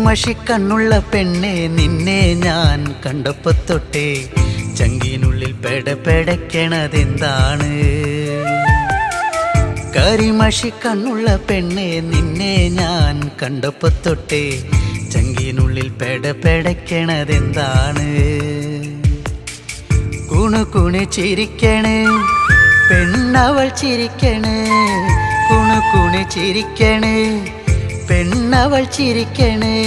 കരിമഷിക്കണ്ണുള്ള പെണ്ണെ നിന്നെ ഞാൻ കണ്ടപ്പോ തൊട്ടേ ചങ്കിനുള്ളിൽ പെടപെടക്കണതെന്താണ്? കരിമഷിക്കണ്ണുള്ള പെണ്ണെ നിന്നെ ഞാൻ കണ്ടപ്പോ തൊട്ടേ ചങ്കിനുള്ളിൽ പെടപെടക്കണതെന്താണ്? കുണുകുണു ചിരിക്കണേ പെണ്ണവൾ ചിരിക്കണേ, കുണുകുണു ചിരിക്കണേ പെണ്ണവൾ ചിരിക്കണേ.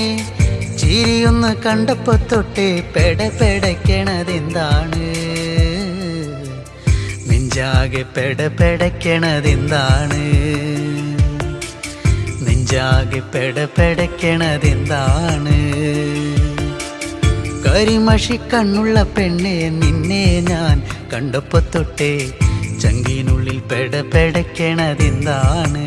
ചിരിയൊന്ന് കണ്ടപ്പോ തൊട്ടേ പെടപെടക്കണതെന്താണ്? നെഞ്ചാകെ പെടപെടക്കണതെന്താണ്? നെഞ്ചാകെ പെടപെടക്കണതെന്താണ്? കരിമഷിക്കണ്ണുള്ള പെണ്ണെ നിന്നെ ഞാൻ കണ്ടപ്പോ തൊട്ടേ ചങ്കിനുള്ളിൽ പെടപെടക്കണതെന്താണ്?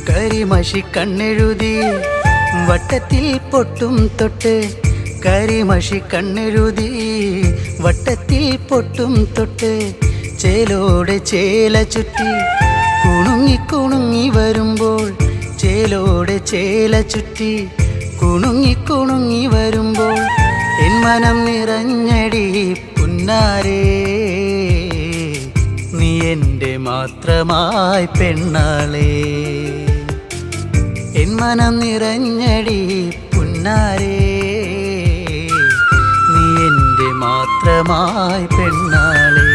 കരിമഷിക്കണ്ണെഴുതി വട്ടത്തിൽ പൊട്ടും തൊട്ട്, കരിമഷിക്കണ്ണെഴുതി വട്ടത്തിൽ പൊട്ടും തൊട്ട്, ചേലോടെ ചേല ചുറ്റി കുണുങ്ങി കുണുങ്ങി വരുമ്പോൾ, ചേലോടെ ചേല ചുറ്റി കുണുങ്ങി കുണുങ്ങി വരുമ്പോൾ എൻ മനം നിറഞ്ഞടി പുന്നാരേ, നീ എൻ്റെ മാത്രമായി പെണ്ണാളേ. എൻ മനം നിറഞ്ഞടി പുന്നാരേ, നീ എൻ്റെ മാത്രമായി പെണ്ണാളേ.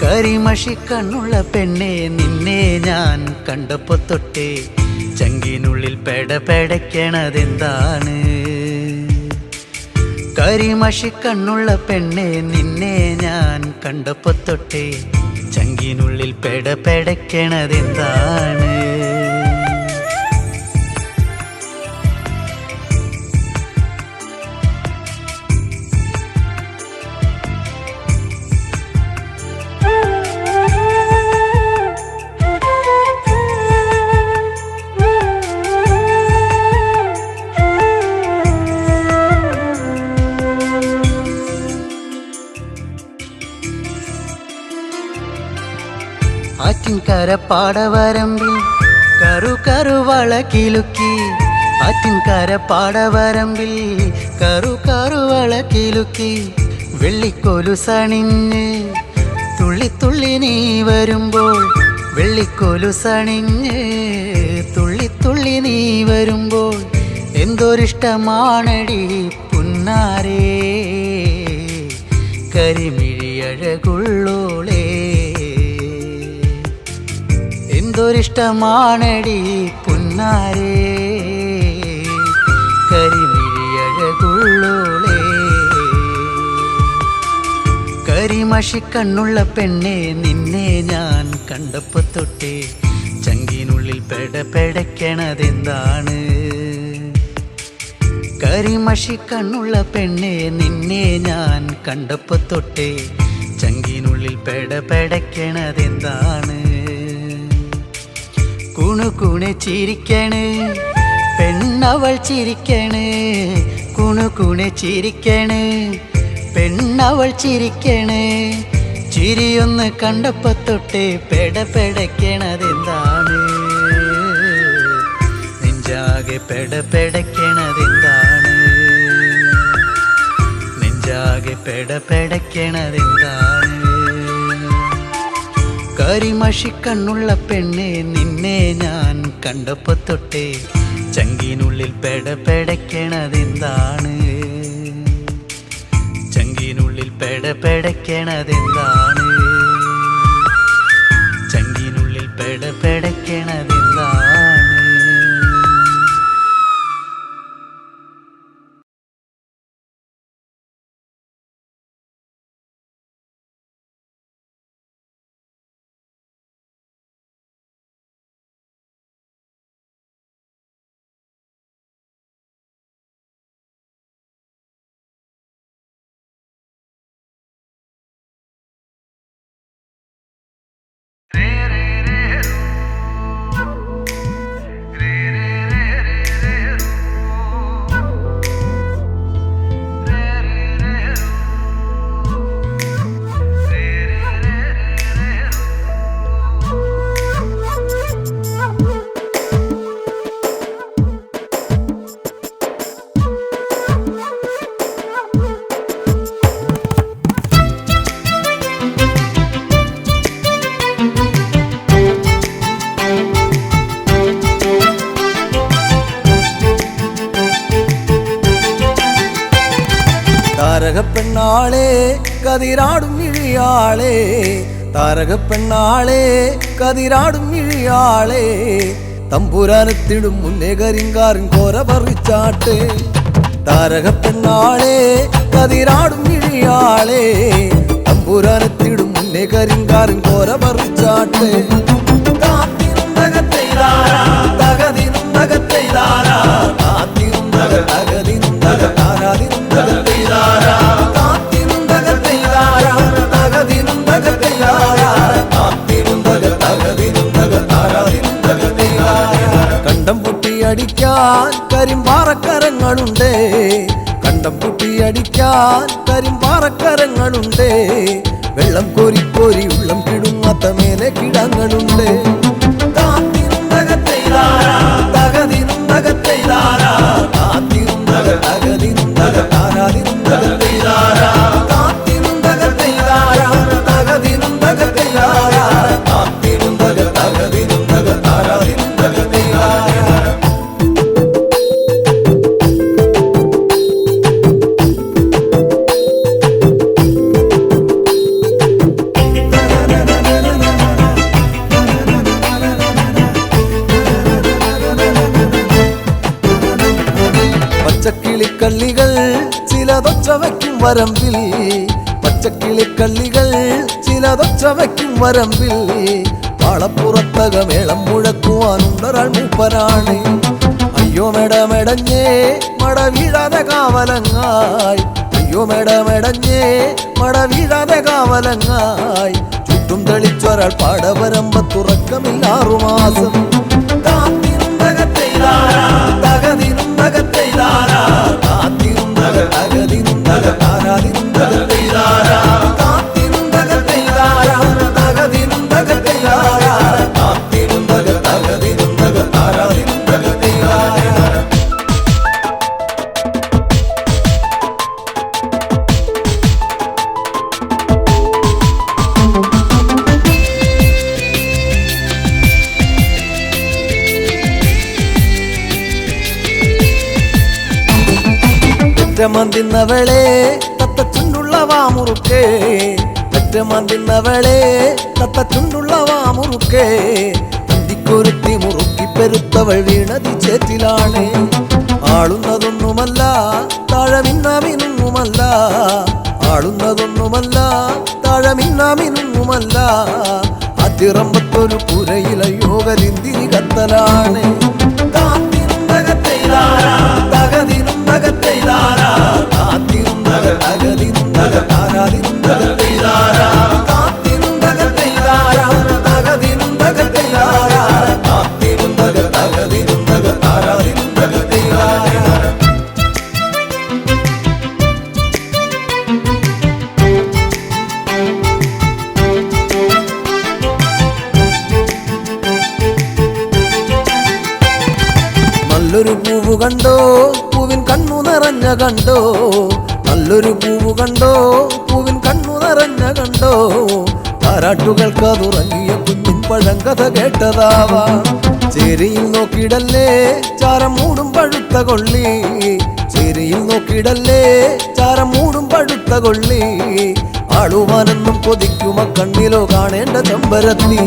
കരിമഷിക്കണ്ണുള്ള പെണ്ണെ നിന്നെ ഞാൻ കണ്ടപ്പോ തൊട്ടേ ചങ്കിനുള്ളിൽ പെടപെടക്കണതെന്താണ്? കരിമഷിക്കണ്ണുള്ള പെണ്ണെ നിന്നെ ഞാൻ കണ്ടപ്പോ തൊട്ടേ ചങ്കിനുള്ളിൽ പെടപെടക്കണതെന്താണ്? ആറ്റിൻകര പാടവരമ്പിൽ കറു കറുവള കിലുക്കി, ആറ്റിൻകര പാടവരമ്പിൽ കറു കറുവള കിലുക്കി, വെള്ളിക്കൊലുസണിഞ്ഞ് തുള്ളി തുള്ളി നീ വരുമ്പോൾ, വെള്ളിക്കൊലുസണിഞ്ഞ് തുള്ളി തുള്ളി നീ വരുമ്പോൾ എന്തൊരിഷ്ടമാണടി പുന്നാരേ, കരിമിഴിയഴകുള്ളോളേ. എന്തൊരിഷ്ടമാണടി പുന്നാരേ, കരിമിഴിയഴകുള്ളോളേ. കരിമഷിക്കണ്ണുള്ള പെണ്ണെ നിന്നെ ഞാൻ കണ്ടപ്പോ തൊട്ടേ ചങ്കിനുള്ളിൽ പെടപെടക്കണതെന്താണ്? കരിമഷിക്കണ്ണുള്ള പെണ്ണെ നിന്നെ ഞാൻ കണ്ടപ്പോ തൊട്ടേ ചങ്കിനുള്ളിൽ പെടപെടക്കണതെന്താണ്? കുണുകുണു ചിരിക്കണേ പെണ്ണവൾ ചിരിക്കണേ, കുണുകുണു ചിരിക്കണേ പെണ്ണവൾ ചിരിക്കണേ. ചിരിയൊന്ന് കണ്ടപ്പോ തൊട്ടേ പെടപെടക്കണതെന്താണ്? നെഞ്ചാകെ പെടപെടക്കണതെന്താണ്? നെഞ്ചാകെ പെടപെടക്കണതെന്താണ്? കരിമഷിക്കണ്ണുള്ള പെണ്ണെ നിന്നെ ഞാൻ കണ്ടപ്പോ തൊട്ടേ ചങ്കിനുള്ളിൽ പെടപെടക്കണതെന്താണ്? ചങ്കിനുള്ളിൽ പെടപെടക്കണതെന്താണ്? ചങ്കിനുള്ളിൽ പെടപെടക്കണതെന്താണ്? കതിരാടും ഇഴിയാളെ താരക പെണ്ണാളെ കതിരാടും ഇഴിയാളെ തമ്പുരാനെത്തിടും മുന്നേ കരിങ്കാരൻ കോര പറിച്ചാട്ടെ താരക പെണ്ണാളെ കതിരാടും ഇഴിയാളെ തമ്പുരാനെത്തിടും മുന്നേ കരിങ്കാരൻ കോര പറിച്ചാട്ടെ കണ്ടം പൊട്ടിയടിക്കാൻ കരിമ്പാറക്കരങ്ങളുണ്ട് കണ്ടം പൊട്ടിയടിക്കാൻ കരിമ്പാറക്കരങ്ങളുണ്ട് വെള്ളം കോരി കോരി ഉള്ളം കിടുങ്ങാത്ത മേലെ കിടങ്ങളുണ്ട് പച്ചക്കിളിക്കള്ളികൾ ചിലതൊച്ച വയ്ക്കും വരമ്പിൽ പച്ചക്കിളിക്കള്ളികൾ ചിലതൊച്ച വയ്ക്കും വരമ്പിൽ പാളപ്പുറത്തകമേളം മുഴക്കുവാനുണ്ടൊരാൾ മൂപ്പനാണ് അയ്യോ മെടമെടഞ്ഞേ മട വീഴാതെ കാവലങ്ങായി അയ്യോ മെടമെടഞ്ഞേ മട വീഴാതെ കാവലങ്ങായി ചുറ്റും തെളിച്ചൊരാൾ പാടവരമ്പത്തുറക്കമില്ലാറു മാസം ഒറ്റമന്തിന്നവളെ തത്തച്ചുണ്ടുള്ള വാമുറുക്കേ ഒറ്റമന്തിന്നവളെ തത്തച്ചുണ്ടുള്ള വാമുറുക്കേ അന്തിക്കൊരുത്തി മുറുക്കി പെരുത്തവൾ വീണതി ചേറ്റിലാണ് ആളുന്നതൊന്നുമല്ല താഴമിന്നാമിനുമല്ല ആളുന്നതൊന്നുമല്ല താഴമിന്നാമിനുമല്ല അതിറമ്പത്തൊരു പുരയില യോഗലിന്തിരി കത്തലാണ് നല്ലൊരു പൂവ് കണ്ടോ പൂവിൻ കണ്ണു നിറഞ്ഞ കണ്ടോ നല്ലൊരു പൂവ് കണ്ടോ പൂവിൻ കണ്ണു നിറഞ്ഞ കണ്ടോ താരാട്ടുകൾക്കതുറങ്ങിയ കുഞ്ഞിൻ പഴങ്കഥ കേട്ടതാവാ ചേരിയിൽ നോക്കിടല്ലേ ചാരം മൂടും പഴുത്ത കൊള്ളി ചേരിയിൽ നോക്കിടല്ലേ ചാരം മൂടും പഴുത്ത കൊള്ളി ആളുവാനെന്നും കൊതിക്കുമ കണ്ണിലോ കാണേണ്ട ചെമ്പരത്തി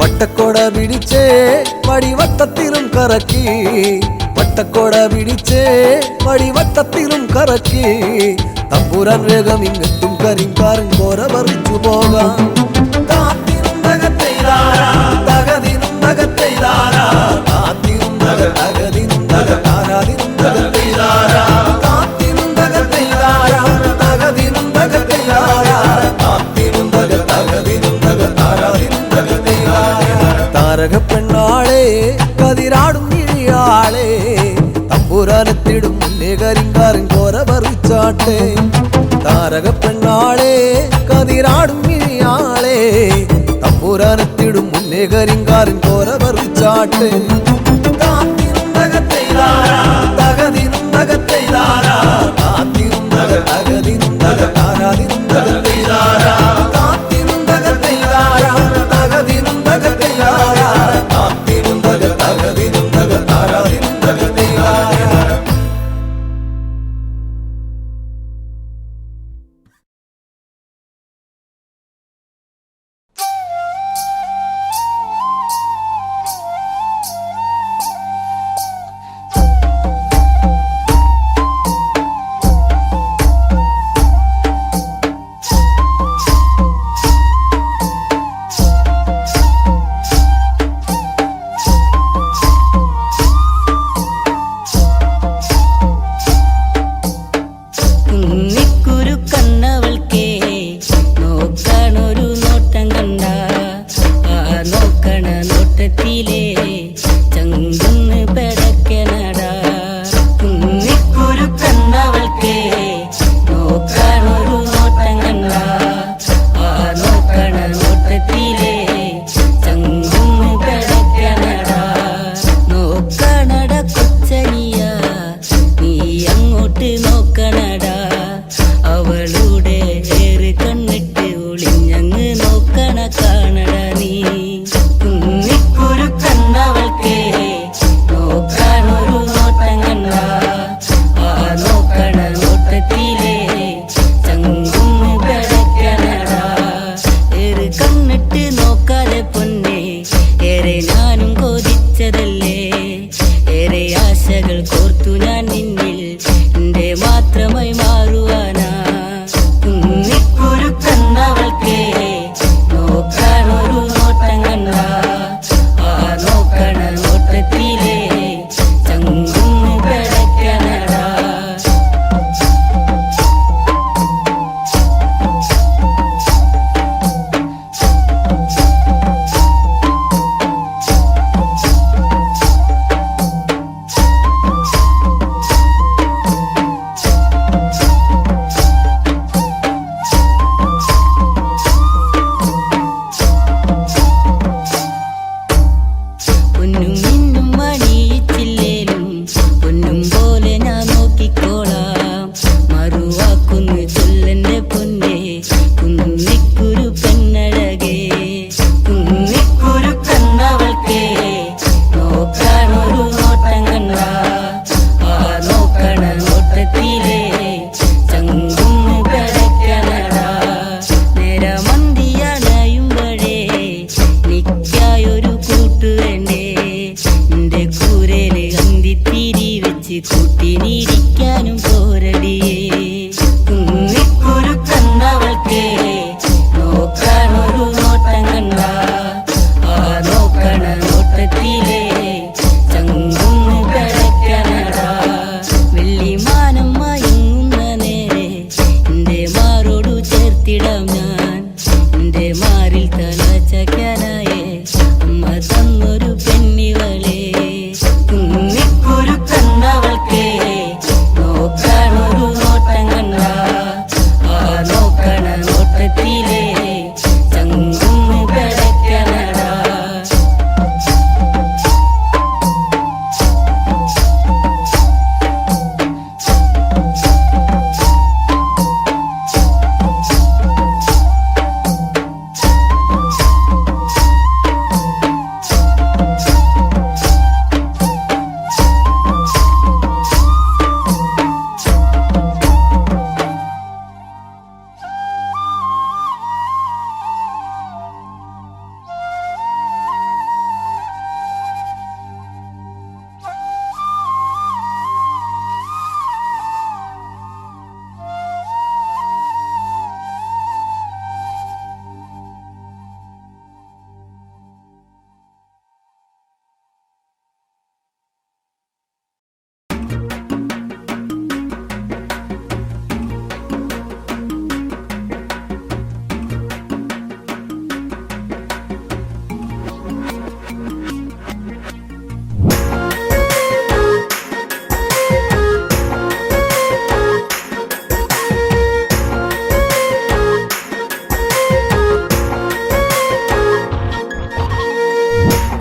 വട്ടക്കോട പിടിച്ചേ വടിവട്ടത്തിലും കറക്കി വട്ടക്കോട പിടിച്ചേ വടിവട്ടത്തിലും കറക്കി തമ്പുരാൻ വേഗം ഇങ്ങെത്തും കരിങ്കാരൻ കോര പറിച്ചു പോകാം താരക പെണ്ണാളെ കതിരാടും ഇഴിയാളെ തമ്പുരാനെത്തിടും മുന്നേ കരിങ്കാരൻ കോര പറിച്ചാട്ടെ താരക പെണ്ണാളെ കതിരാടും ഇഴിയാളെ തമ്പുരാൻ പോരാനെത്തിടും മുന്നേ കരിങ്കാലിൻ കോര പറിച്ചാട്ടെ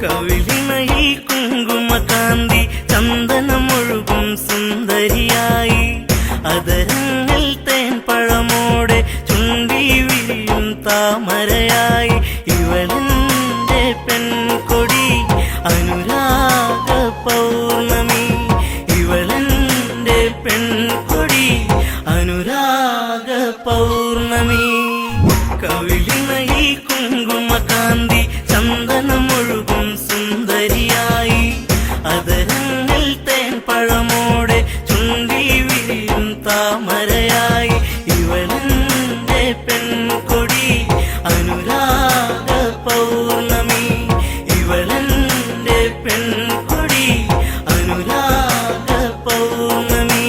കവിളിണയിൽ കുങ്കുമകാന്തി ചന്ദനമൊഴുകും സുന്ദരിയായി അതരങ്ങൾ തേൻ പഴമോടെ ചുണ്ടി വിരിയും താമരയായി ഇവളെന്റെ പെൺകൊടി അനുരാഗ പൗർണമി ഇവളെന്റെ പെൺകൊടി അനുരാഗ പൗർണമി കവിളിണയിൽ കുങ്കുമകാന്തി ചന്ദനമൊഴുകും സുന്ദരിയായി അതരങ്ങൾ തേൻ പഴമോടെ ചുണ്ടി വിരിയും താമരയായി ഇവളെന്റെ പെൺകൊടി അനുരാഗ പൗർണമി ഇവളെന്റെ പെൺകൊടി അനുരാഗ പൗർണമി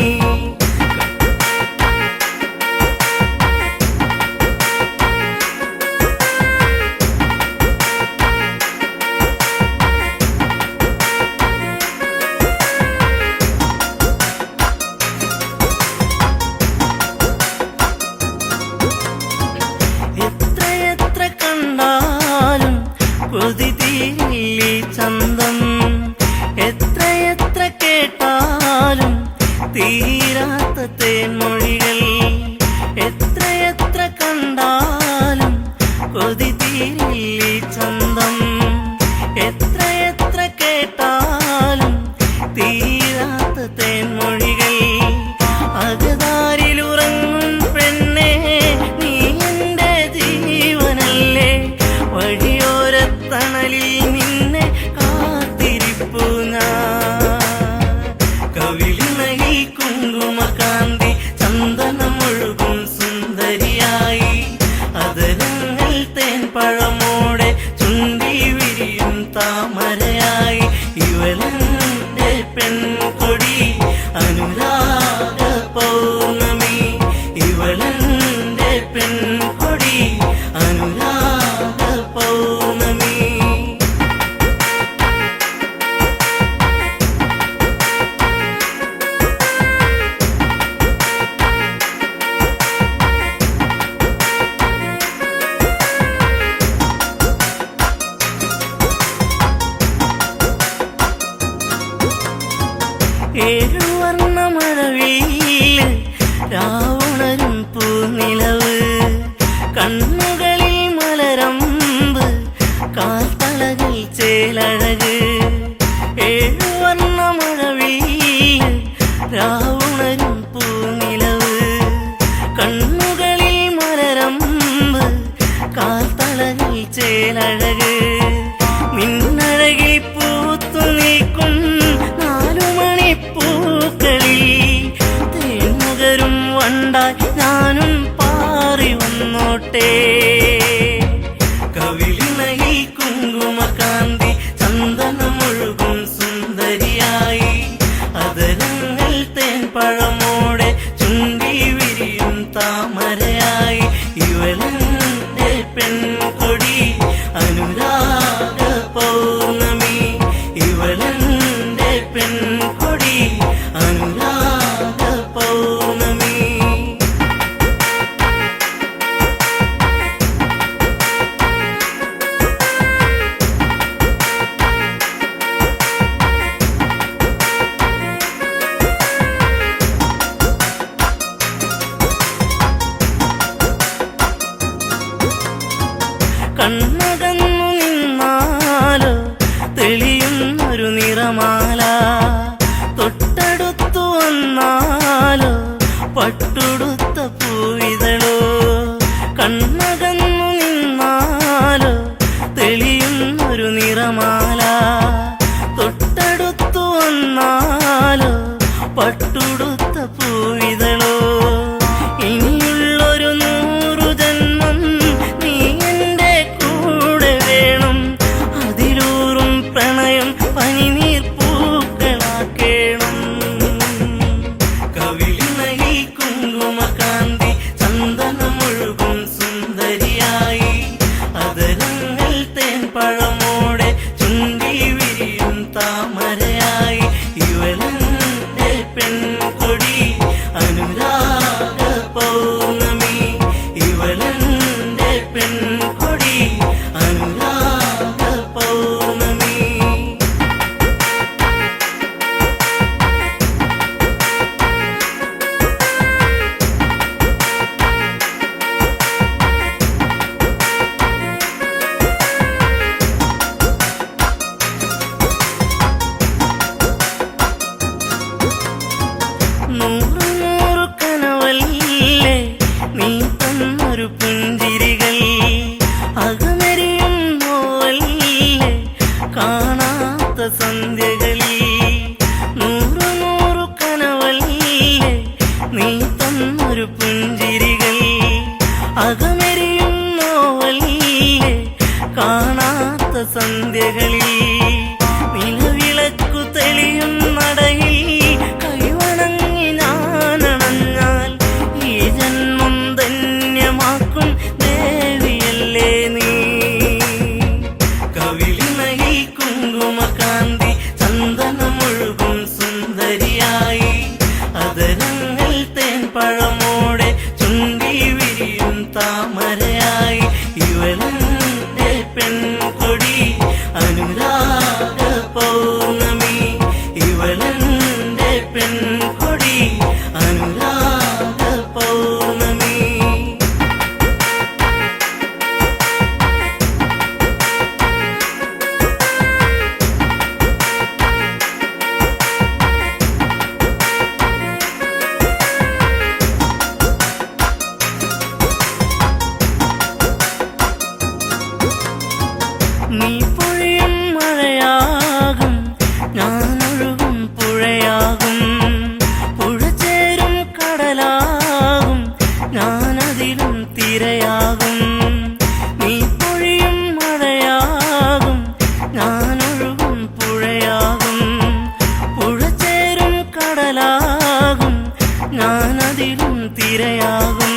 എത്രയെത്ര കണ്ടാലും കൊതി തീരില്ലേ ചന്തം എത്രയെത്ര കേട്ടാലും തീരാത്ത തേൻമൊഴികൾ എത്രയെത്ര കണ്ടാലും കൊതി തീരില്ലേ ചന്തം എത്രയെത്ര കേട്ടാലും തീരാത്ത തേൻമൊഴികൾ അകതാരിലുറങ്ങും പെണ്ണേ നീ എന്റെ ജീവനല്ലേ വഴിയോരത്തണലിൽ നിന്നെ കാത്തിരിപ്പു ഞാൻ കവിളിണയിൽ കുങ്കുമകാന്തി ചന്ദനമൊഴുകും സുന്ദരിയായി അതരങ്ങൾ തേൻ പഴമോടെ ചുണ്ടി വിരിയും താമരയായി ഇവളെന്റെ പെൺകൊടി അനുരാഗ പൗർണമി ഇവളെന്റെ പെൺകൊടി അനുരാഗ പൗർണമി ഏഴുവർണ്ണമഴവിൽ രാവുണരും പൂനിലവ് കണ്ണുകളിൽ മലരമ്പ് കാൽത്തളകൾ ചേലഴക് ഏഴുവർണ്ണമഴവിൽ രാവുണരും പൂനിലവ് കണ്ണുകളിൽ മലരമ്പ് കാൽത്തളകൾ ചേലഴക് നിന്നഴകിൽ പൂത്തു നിൽക്കും നാലുമണിപ്പൂക്കളിൽ തേൻമുകരും വണ്ടായി ഞാനും പാറി വന്നോട്ടെ കവിളിണയിൽ കുങ്കുമകാന്തി ചന്ദനമൊഴുകും സുന്ദരിയായി അതരങ്ങൾ തേൻ പഴമോടെ ചുണ്ടി വിരിയും താമരയായി ഇവളെന്റെ പെൺകൊടി അനുരാഗ പൗർണമി ഇവളെന്റെ പെൺകൊടി അനുരാഗ പൗർണമി കണ്ണകന്നു നിന്നാലോ തെളിയുന്നൊരു നിറമാല തൊട്ടടുത്തു വന്നാലോ പട്ടുടുത്ത പൂവിതളോ കണ്ണകന്നു നിന്നാലോ തെളിയുന്നൊരു നിറമാല തൊട്ടടുത്തു വന്നാലോ പട്ടുടുത്ത പൂവിതളോ ഇനിയുള്ളൊരു 100 ജന്മം നീ എന്റെ കൂടെ വേണം അതിലൂറും പ്രണയം പനിനീർ പൂക്കളാക്കേണം കവിളിണയിൽ കുങ്കുമകാന്തി ചന്ദനമൊഴുകും സുന്ദരിയായി അതരങ്ങൾ തേൻ പഴമോടെ ചുണ്ടി വിരിയും താമരയായി ഇവളെന്റെ പെൺകൊടി അനുരാഗ പൗർണമി ഇവളെന്റെ പെൺകൊടി അനുരാഗ പൗർണമി കാണാത്ത സന്ധ്യകളിൽ നൂറു നൂറു കനവല്ലേ നീ തന്നൊരു പുഞ്ചിരികൾ അകമെരിയും നോവല്ലേ കാണാത്ത സന്ധ്യകളിൽ നിലവിളക്കു തെളിയും നടയിൽ കൈവണങ്ങി ഞാനണഞ്ഞാൽ ഈ ജന്മം ധന്യമാക്കും ദേവിയല്ലേ നീ കവിളിനയിൽ കുങ്കുമകാന്തി ചന്ദനമൊഴുകും സുന്ദരിയായി അതരങ്ങൾ തേൻപഴമോടെ ചുണ്ടി വിരിയും താമരയായി ഇവളെന്റെ പെൺകൊടി അനുരാഗ പൗർണമി ഇവളെന്റെ പെൺകൊടി അനുരാഗ പൗർണമി നീ പൊഴിയും മഴയാകും ഞാനൊഴുകും പുഴയാകും പുഴ ചേരും കടലാകും ഞാനതിലും തിരയാകും നീ പൊഴിയും മഴയാകും ഞാനൊഴുകും പുഴയാകും പുഴ ചേരും കടലാകും ഞാനതിലും തിരയാകും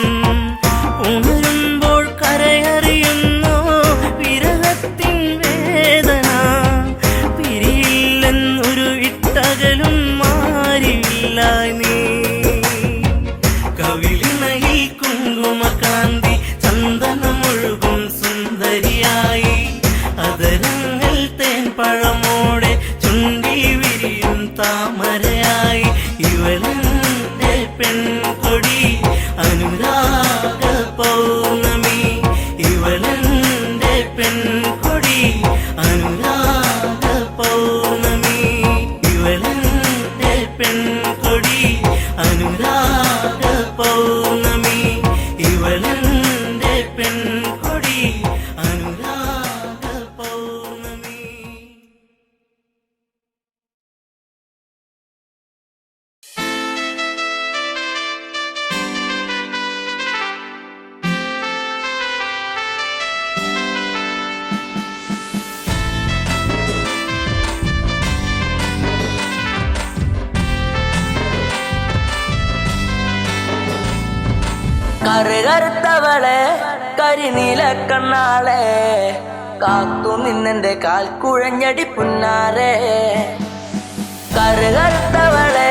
ഉണരുമ്പോൾ കരയറിയുന്നു വിരഹത്തിൻ വേദന പിരിയില്ലെന്നൊരു ഇട്ടകലും മാറിയില്ല നീ കവിളിനയിൽ കുങ്കുമകാന്തി ചന്ദനമൊഴുകും സുന്ദരിയായി അതരങ്ങൾ തേൻപഴമോടെ ചുണ്ടി വിരിയും താമരയായി ഇവളെന്റെ പെൺകൊടി അനുരാഗ പൗർണമി ഇവളെന്റെ പെൺകൊടി അനുരാഗ പൗർണമി ഇവളെന്റെ പെൺകൊടി അനുരാഗ പൗർണമി ഇവളെന്റെ പെൺകൊടി അനുരാഗ പൗർണമി കറുകറുത്തവളെ കരിനീല കണ്ണാളെ കാത്തു നിന്നെന്റെ കാൽ കുഴഞ്ഞടി പുന്നാരെ കറുകറുത്തവളെ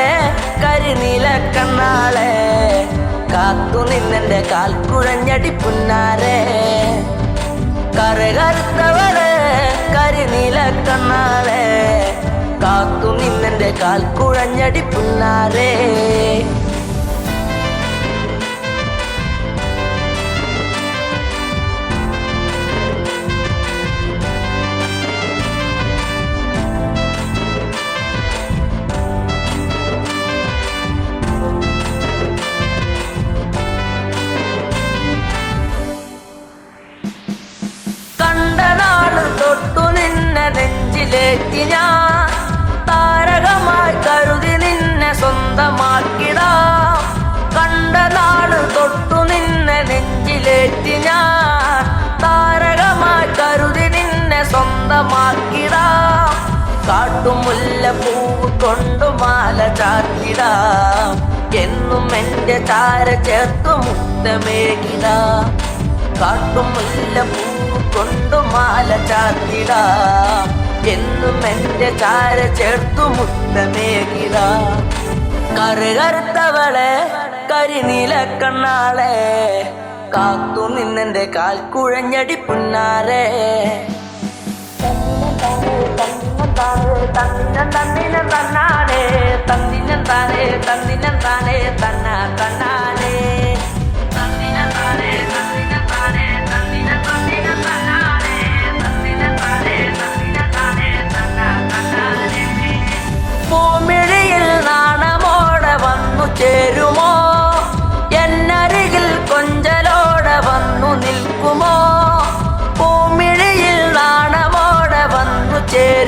കരിനീല കണ്ണാളെ കാത്തു നിന്നെന്റെ കാൽ കുഴഞ്ഞടി പുന്നാരെ കറുകറുത്തവളെ കരിനീല കണ്ണാളെ കാത്തു നിന്നെന്റെ കാൽ കുഴഞ്ഞടി പുന്നാരെ തൊട്ടു നിന്നെ നെഞ്ചിലേറ്റി ഞാൻ താരകമായി കരുതി നിന്നെ സ്വന്തമാക്കിടാം കണ്ട നാട് തൊട്ടു നിന്നെ നെഞ്ചിലേറ്റി ഞാൻ താരകമായി കരുതി നിന്നെ സ്വന്തമാക്കിടാം കാട്ടുമുല്ല പൂവ് കൊണ്ടു മാല ചാത്തിടാം എന്നും എന്റെ ചാര ചേർത്തു മുത്തമേകിടാം കാട്ടുമുല്ല പൂവ് കൊണ്ടു മാല ചാത്തിടാം എന്നും എന്റെ ചാര ചേർത്തു മുത്തമേകിടാം കറുകറുത്തവളെ കരിനീല കണ്ണാളെ കാത്തു നിന്നെന്റെ കാൽ കുഴഞ്ഞടി പുന്നാരെ തന്നിനം തന്നാനേ തന്നിനം താനേ തന്നിനം താനേ തന്ന തന്നാനേ തന്നിനം താനേ തന്നിനം താനേ തന്നിനം തന്നിനം തന്നാനേ തന്നിനം താനേ തന്നിനം താനേ തന്ന തന്നാനേ പൂമിഴിയിൽ നാണമോടെ വന്നു ചേരുമോ എന്നരികിൽ കൊഞ്ചലോടെ വന്നു നിൽക്കുമോ പൂമിഴിയിൽ നാണമോടെ വന്നു ചേരുമോ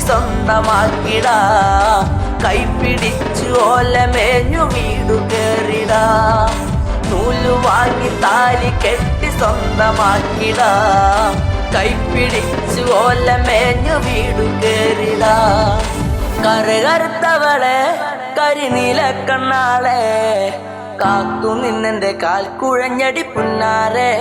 സ്വന്തമാക്കിടാ കൈപിടിച്ചു ഓലമേഞ്ഞു വീടു കേറിടാ നൂലു വാങ്ങി താലി കെട്ടി സ്വന്തമാക്കിടാ കൈപിടിച്ചു ഓലമേഞ്ഞു വീടു കേറിടാ കറുകറുത്തവളെ കരിനീല കണ്ണാളെ കാത്തു നിന്നെന്റെ കാൽ കുഴഞ്ഞടി പുന്നാരെ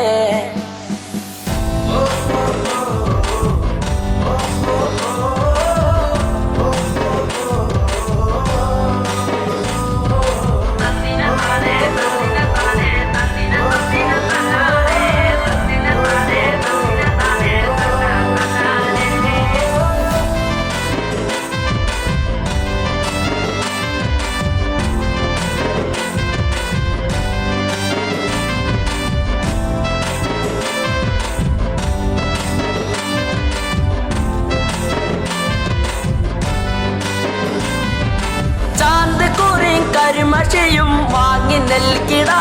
കരിമഷിയും വാങ്ങി നൽകിടാ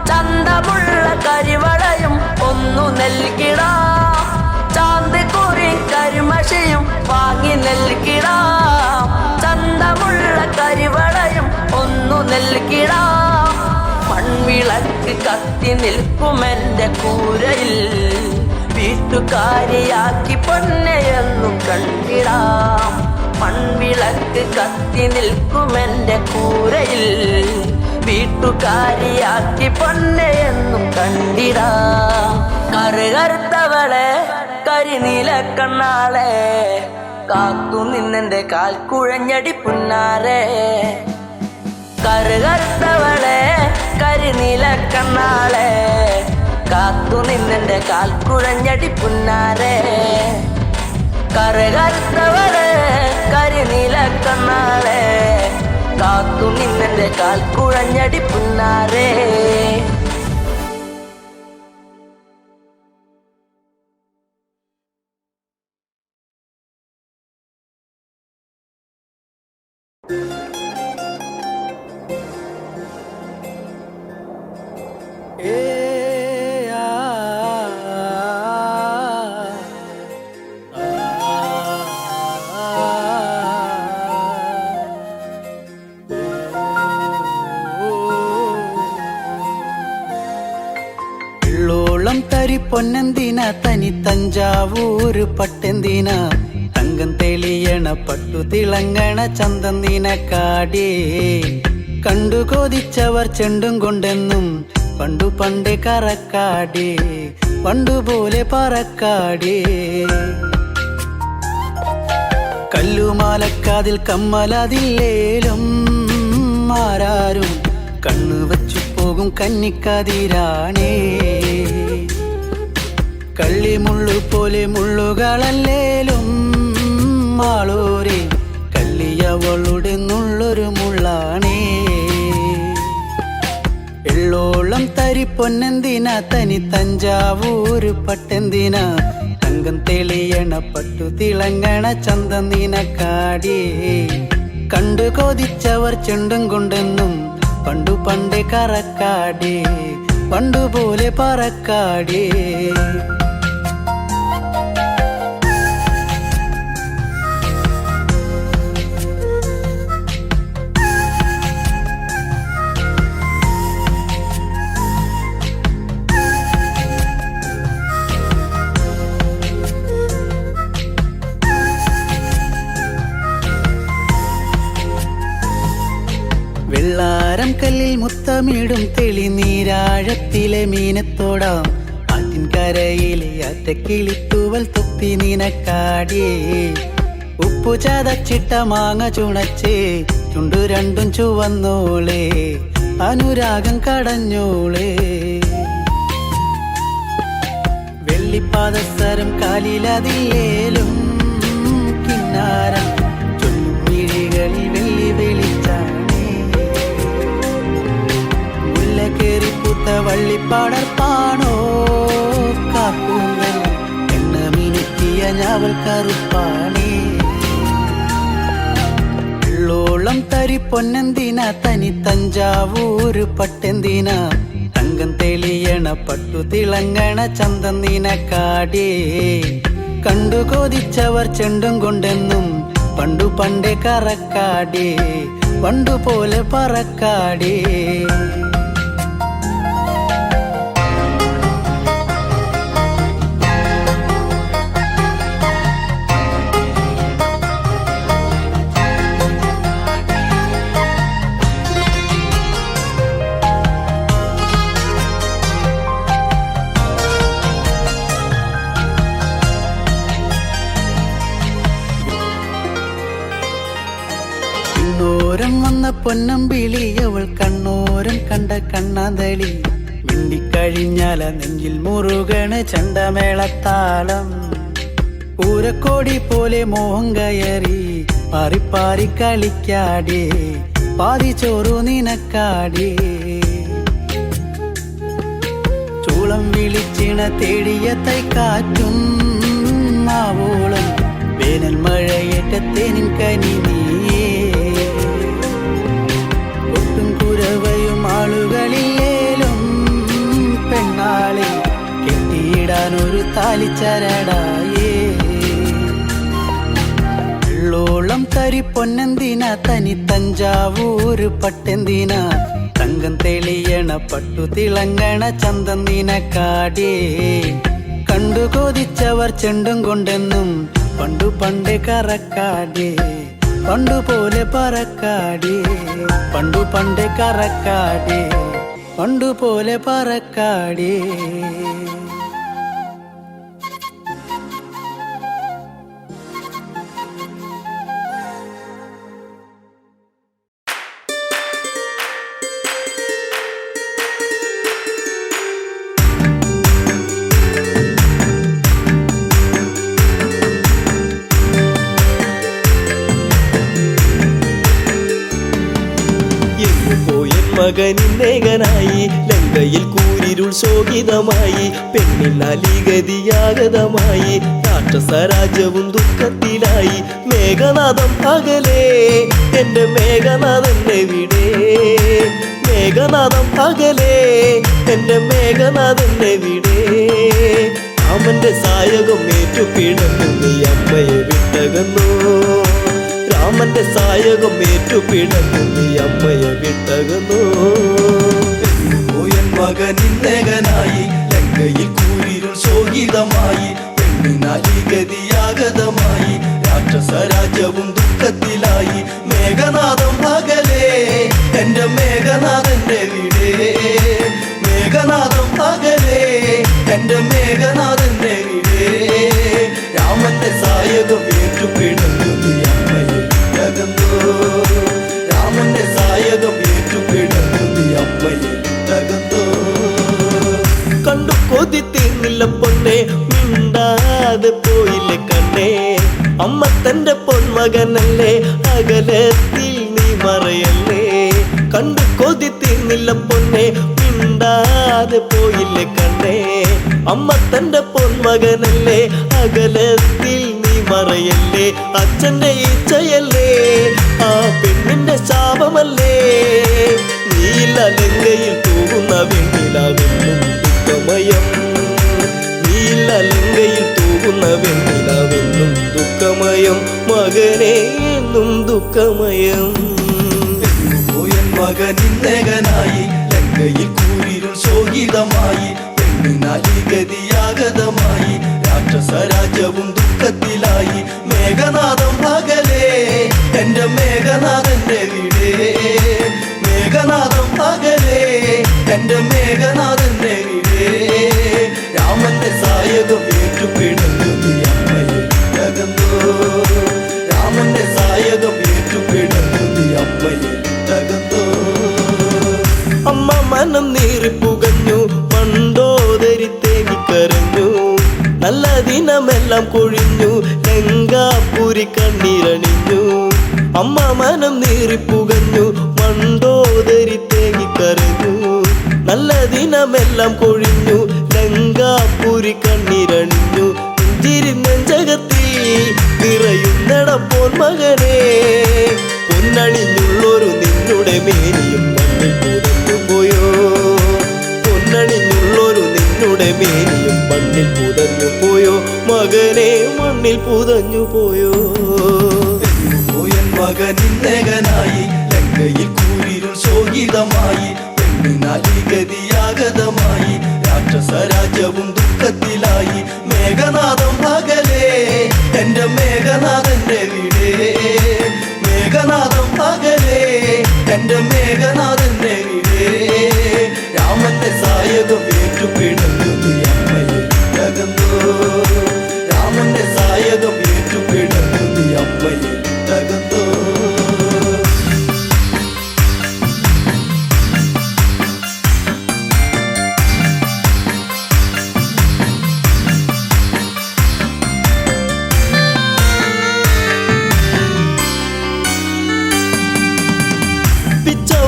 ചന്തമുള്ള കരിവളയും ഒന്നു നൽകിടാ ചാന്ത് കുറി കരിമഷിയും വാങ്ങി നൽകിടാ ചന്തമുള്ള കരിവളയും ഒന്നു നൽകിടാ മൺവിളക്ക് കത്തി നിൽക്കുമെന്റെ കൂരയിൽ വീട്ടുകാരിയാക്കി പൊന്നെയെന്നു കണ്ടിടാം മൺവിളക്ക് കത്തി നിൽക്കുമെന്റെ കൂരയിൽ വീട്ടുകാരിയാക്കി പൊന്നെയെന്നും കണ്ടിടാ കറുകറുത്തവളെ കരിനീല കണ്ണാളെ കാത്തു നിന്നെന്റെ കാൽ കുഴഞ്ഞടി പുന്നാരെ കറുകറുത്തവളെ കരിനീല കണ്ണാളെ കാത്തു നിന്നെന്റെ കാൽ കുഴഞ്ഞടി പുന്നാരെ കറുകറുത്തവളെ കരിനീല കണ്ണാളെ കാത്തു നിന്നെന്റെ കാൽ കുഴഞ്ഞടി പുന്നാരെ തരി പൊന്നെന്തിന തനി തഞ്ചാവൂര് പട്ടെന്തിന തങ്കം തെളിയണ പട്ടു തിളങ്ങണ ചന്തന്തിന കാടേ കണ്ടു കൊതിച്ചവർ ചെണ്ടും കൊണ്ടെന്നും പണ്ടു പണ്ട് കറക്കാടേ പണ്ടുപോലെ പറക്കാടേ കല്ലുമാലക്കാതിൽ കമ്മലതില്ലേലും ആരാരും കണ്ണു വച്ചു പോകും കന്നിക്കതിരാണേ കള്ളിമുള്ളു പോലെ മുള്ളുകളല്ലേലും ആളോരെ കല്ലിയവളുടെ നുള്ളൊരു മുള്ളാണേ എള്ളോളം തരി പൊന്നെന്തിന തനി തഞ്ചാവൂര് പട്ടെന്തിന തങ്കം തെളിയണ പട്ടു തിളങ്ങണ ചന്തന്തിന കാടേ കണ്ടു കൊതിച്ചവർ ചെണ്ടും കൊണ്ടെന്നും പണ്ടു പണ്ട് കറക്കാടേ പണ്ടുപോലെ പറക്കാടേ വെള്ളാരം കല്ലിൽ മുത്തമിടും തെളിനീരാഴത്തിലെ മീനത്തോടാം ആറ്റിൻകരയിലെ അറ്റക്കിളിത്തൂവൽ തൊപ്പി നിനക്കാടേ ഉപ്പു ചതച്ചിട്ട മാങ്ങ ചുണച്ചേ ചുണ്ടു രണ്ടും ചുവന്നോളേ അനുരാഗം കടഞ്ഞോളേ വെള്ളിപ്പാദസരം കാലിലതില്ലേലും കിന്നാരം ചൊല്ലും മിഴികളിൽ വെള്ളി വെളിച്ചാണേ കേറിപ്പൂത്ത വള്ളിപ്പാടർപ്പാണോ കാക്കൂന്നൽ എണ്ണ മിനുക്കിയ ഞാവൽ കറുപ്പാണേ വെള്ളോളം തരി പൊന്നെന്തിന തനി തഞ്ചാവൂര് പട്ടെന്തിന തങ്കം തെളിയണ പട്ടു തിളങ്ങണ ചന്തന്തിന കാടേ കണ്ടു കൊതിച്ചവർ ചെണ്ടും കൊണ്ടെന്നും പണ്ടു പണ്ടേ കറക്കാടി പണ്ടു പോലെ പറക്കാടി കണ്ണോരം വന്ന പൊന്നമ്പിളി അവൾ കണ്ണോരം കണ്ട കണ്ണാന്തളി മിണ്ടിക്കഴിഞ്ഞാല നെഞ്ചിൽ മുറുകണ് ചണ്ടമേളത്താളം പൂരക്കോടി പോലെ മോഹം കയറി പാറിപ്പാറി കളിക്കാടി പാതി ചോറു നിനക്കാടി ചൂളം വിളിച്ചിണ തേടിയ തൈക്കാറ്റും മാവോളം വേനൽ മഴയേറ്റത്തേനിൻ കനി നീയേ ഒട്ടും കുരവയും ആളുകളിലേലും പെണ്ണാളെ കെട്ടിയിടാനൊരു താലിച്ചരടായേ വെള്ളോളം തരി പൊന്നെന്തിന തനി തഞ്ചാവൂര് പട്ടെന്തിന തങ്കം തെളിയണ പട്ടു തിളങ്ങണ ചന്തം നിനക്കാടേ കണ്ടു കൊതിച്ചവർ ചെണ്ടും കൊണ്ടെന്നും പണ്ടു പണ്ടേ കറക്കാടി പണ്ടു പോലെ പറക്കാടി പണ്ടു പണ്ടേ കറക്കാടി പണ്ടു പോലെ പറക്കാടി മകനിന്നേകനായി ലങ്കയിൽ കൂരിരുൾ ശോകിതമായി പെണ്ണിനാലിഗതിയാഗതമായി രാക്ഷസരാജ്യവും ദുഃഖത്തിലായി മേഘനാഥം അകലേ എന്റെ മേഘനാഥന്റെ വിടെ മേഘനാഥം അകലേ എന്റെ മേഘനാഥന്റെ വിടെ രാമന്റെ സായകം ഏറ്റുപിടന്നു നീ അമ്മയെ വിട്ടകന്നു രാമന്റെ സായകം ഏറ്റുപിടന്നു നീ അമ്മയെ വിട്ടകന്നു മകനിന്നേകനായി ലങ്കയിൽ കൂരിരുൾ ശോകിതമായി പെണ്ണിനാലിഗതിയാഗതമായി രാക്ഷസരാജ്യവും ദുഃഖത്തിലായി മേഘനാഥം അകലേ എന്റെ മേഘനാഥന്റെ വിടെ മേഘനാഥം അകലേ എന്റെ മേഘനാഥന്റെ വിടെ രാമന്റെ സായകം ഏറ്റുപിടന്നു നീ അമ്മയെ വിട്ടകന്നു രാമന്റെ സായകം ഏറ്റുപിടന്നു നീ അമ്മയെ വിട്ടകന്നു കണ്ടു കൊതി തീർന്നില്ല പൊന്നെ മിണ്ടാതെ പോയില്ലേ കണ്ണേ അമ്മ തന്റെ പൊന്മകനല്ലേ അകലത്തിൽ നീ മറയല്ലേ കണ്ടു കൊതി തീർന്നില്ല പൊന്നെ മിണ്ടാതെ പോയില്ലേ കണ്ണേ അമ്മ തന്റെ പൊന്മകനല്ലേ അകലത്തിൽ നീ മറയല്ലേ അച്ഛന്റെ ഇച്ഛയല്ലേ ആ പെണ്ണിന്റെ ശാപമല്ലേ നീല ലങ്കയിൽ തൂകുന്ന വെണ്ണിലാവെന്നും ദുഃഖമയം നീല ലങ്കയിൽ തൂകുന്ന വെണ്ണിലാവെന്നും ദുഃഖമയം മകനെ എന്നും ദുഃഖമയം മകനിന്നേകനായി ലങ്കയിൽ കൂരിരുൾ ശോകിതമായി പെണ്ണിനാലിഗതിയാഗതമായി രാക്ഷസരാജ്യവും ദുഃഖത്തിലായി മേഘനാഥം അകലേ എന്റെ മേഘനാഥന്റെ വിടെ മേഘനാഥം അകലേ എന്റെ മേഘനാഥന്റെ വിടെ രാമന്റെ സായകം ഏറ്റുപിടന്നു നീ അമ്മയെ വിട്ടകന്നു രാമന്റെ സായകം ഏറ്റുപിടന്നു നീ അമ്മയെ വിട്ടകന്നു അമ്മ മനം നീറിപ്പുകഞ്ഞു മണ്ടോദരി തേങ്ങിക്കരഞ്ഞു നല്ല ദിനമെല്ലാം കൊഴിഞ്ഞു ലങ്കാപുരി കണ്ണീരണിഞ്ഞു അമ്മ മനം നീറിപ്പുകഞ്ഞു മണ്ടോദരി തേങ്ങിക്കരഞ്ഞു നല്ല ദിനമെല്ലാം കൊഴിഞ്ഞു ലങ്കാപുരി കണ്ണീരണിഞ്ഞു നെഞ്ചിരി നെഞ്ചകത്തിൽ നിറയുന്നട പൊന്മകനെ പൊന്നണിഞ്ഞുള്ളൊരു നിന്നുടെ മേനിയും മണ്ണിൽ പുതഞ്ഞു പോയോ പൊന്നണിഞ്ഞുള്ളൊരു നിന്നുടെ മേനിയും മണ്ണിൽ പുതഞ്ഞു പോയോ മകനെ മണ്ണിൽ പുതഞ്ഞു പോയോ പോയൻ മകനിന്നേകനായി ലങ്കയിൽ കൂരിരുൾ ശോകിതമായി പെണ്ണിനാലിഗതിയാഗതമായി രാക്ഷസരാജ്യവും ദുഃഖത്തിലായി മേഘനാഥം പകലേ എന്റെ മേഘനാഥന്റെ വീടേ മേഘനാഥം പകലേ എന്റെ മേഘനാഥന്റെ വീടേ രാമന്റെ സായകം ഏറ്റുപിടഞ്ഞു അമ്മയിൽ തകർന്നോ രാമന്റെ സായകം ഏറ്റുപിടഞ്ഞു അമ്മയിൽ തകർന്നോ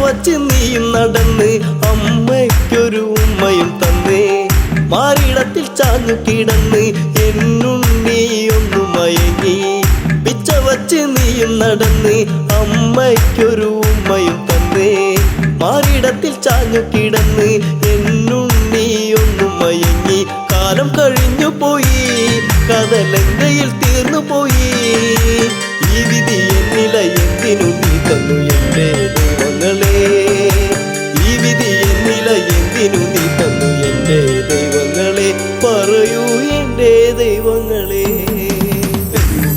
വച്ച് നീയും നടന്ന് അമ്മയ്ക്കൊരു ഉമ്മയും തന്നേ മാറിടത്തിൽ ചാഞ്ഞു കിടന്ന് എന്നുണ്ണിയൊന്നു മയങ്ങി പിച്ച വച്ച് നീയും നടന്ന് അമ്മയ്ക്കൊരു ഉമ്മയും തന്നേ മാറിടത്തിൽ ചാഞ്ഞു കിടന്ന് എന്നുണ്ണിയൊന്നു മയങ്ങി കാലം കഴിഞ്ഞു പോയി കഥലങ്കയിൽ തീർന്നു പോയി ഈ വിധി എന്നില എന്തിനു നീ തന്നു എന്റെ ദൈവങ്ങളെ ഈ വിധി എന്നില എന്തിനു നീ തന്നു എന്റെ ദൈവങ്ങളെ പറയൂ എന്റെ ദൈവങ്ങളെ